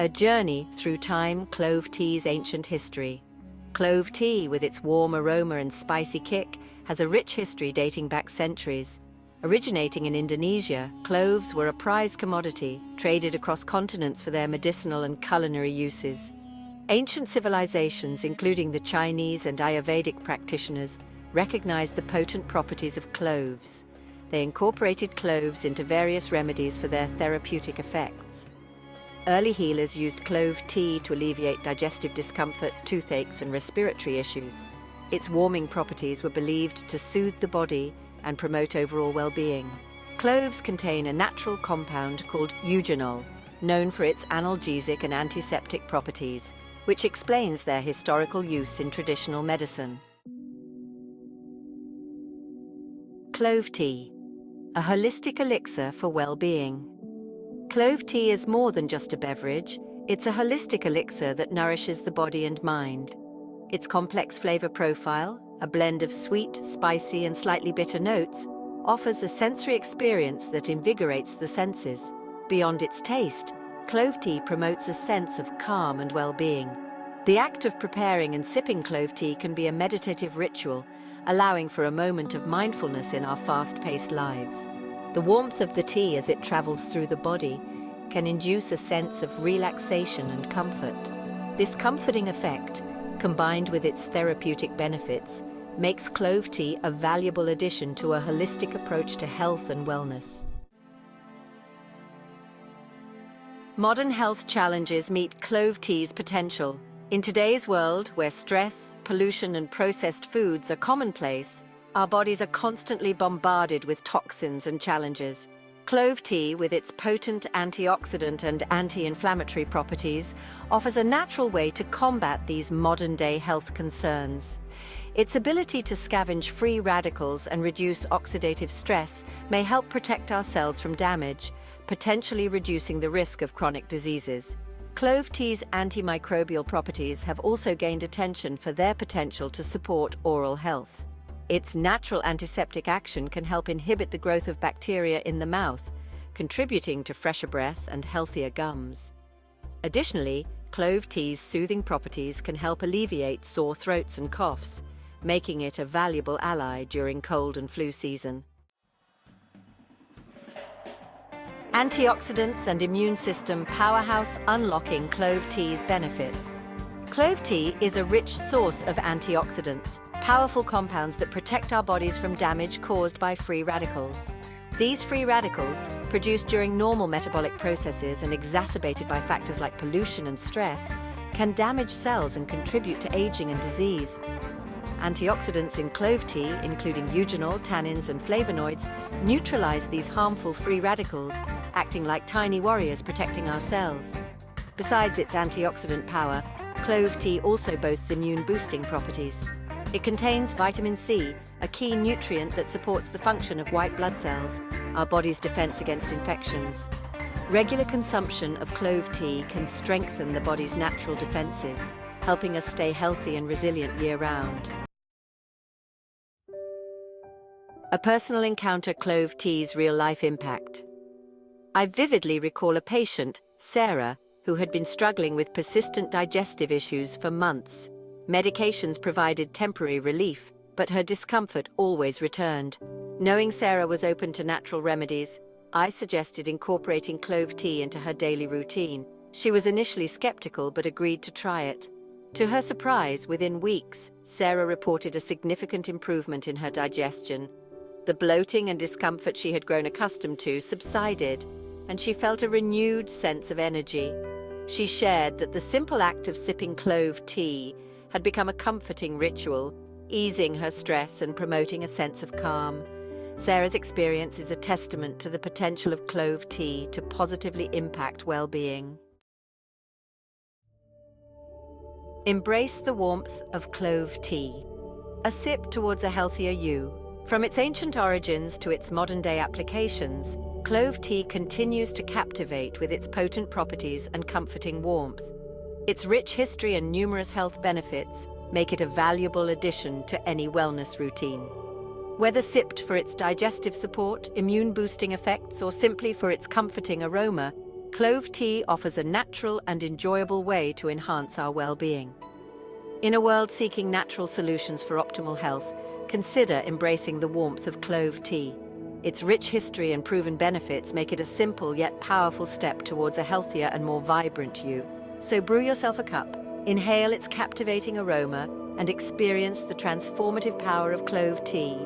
A journey through time, clove tea's ancient history. Clove tea, with its warm aroma and spicy kick, has a rich history dating back centuries. Originating in Indonesia, cloves were a prized commodity, traded across continents for their medicinal and culinary uses. Ancient civilizations, including the Chinese and Ayurvedic practitioners, recognized the potent properties of cloves. They incorporated cloves into various remedies for their therapeutic effects. Early healers used clove tea to alleviate digestive discomfort, toothaches, and respiratory issues. Its warming properties were believed to soothe the body and promote overall well-being. Cloves contain a natural compound called eugenol, known for its analgesic and antiseptic properties, which explains their historical use in traditional medicine. Clove tea, a holistic elixir for well-being. Clove tea is more than just a beverage, it's a holistic elixir that nourishes the body and mind. Its complex flavor profile, a blend of sweet, spicy, and slightly bitter notes, offers a sensory experience that invigorates the senses. Beyond its taste, clove tea promotes a sense of calm and well-being. The act of preparing and sipping clove tea can be a meditative ritual, allowing for a moment of mindfulness in our fast-paced lives. The warmth of the tea as it travels through the body can induce a sense of relaxation and comfort. This comforting effect, combined with its therapeutic benefits, makes clove tea a valuable addition to a holistic approach to health and wellness. Modern health challenges meet clove tea's potential. In today's world, where stress, pollution, and processed foods are commonplace, our bodies are constantly bombarded with toxins and challenges. Clove tea, with its potent antioxidant and anti-inflammatory properties, offers a natural way to combat these modern-day health concerns. Its ability to scavenge free radicals and reduce oxidative stress may help protect our cells from damage, potentially reducing the risk of chronic diseases. Clove tea's antimicrobial properties have also gained attention for their potential to support oral health. Its natural antiseptic action can help inhibit the growth of bacteria in the mouth, contributing to fresher breath and healthier gums. Additionally, clove tea's soothing properties can help alleviate sore throats and coughs, making it a valuable ally during cold and flu season. Antioxidants and immune system powerhouse, unlocking clove tea's benefits. Clove tea is a rich source of antioxidants, powerful compounds that protect our bodies from damage caused by free radicals. These free radicals, produced during normal metabolic processes and exacerbated by factors like pollution and stress, can damage cells and contribute to aging and disease. Antioxidants in clove tea, including eugenol, tannins, and flavonoids, neutralize these harmful free radicals, acting like tiny warriors protecting our cells. Besides its antioxidant power, clove tea also boasts immune-boosting properties. It contains vitamin C, a key nutrient that supports the function of white blood cells, our body's defense against infections. Regular consumption of clove tea can strengthen the body's natural defenses, helping us stay healthy and resilient year-round. A personal encounter: clove tea's real-life impact. I vividly recall a patient, Sarah, who had been struggling with persistent digestive issues for months. Medications provided temporary relief, but her discomfort always returned. Knowing Sarah was open to natural remedies, I suggested incorporating clove tea into her daily routine. She was initially skeptical but agreed to try it. To her surprise, within weeks, Sarah reported a significant improvement in her digestion. The bloating and discomfort she had grown accustomed to subsided, and she felt a renewed sense of energy. She shared that the simple act of sipping clove tea had become a comforting ritual, easing her stress and promoting a sense of calm. Sarah's experience is a testament to the potential of clove tea to positively impact well-being. Embrace the warmth of clove tea. A sip towards a healthier you. From its ancient origins to its modern-day applications, clove tea continues to captivate with its potent properties and comforting warmth. Its rich history and numerous health benefits make it a valuable addition to any wellness routine. Whether sipped for its digestive support, immune-boosting effects, or simply for its comforting aroma, Clove tea offers a natural and enjoyable way to enhance our well-being. In a world seeking natural solutions for optimal health, consider embracing the warmth of clove tea. Its rich history and proven benefits make it a simple yet powerful step towards a healthier and more vibrant you. So brew yourself a cup, inhale its captivating aroma, and experience the transformative power of clove tea.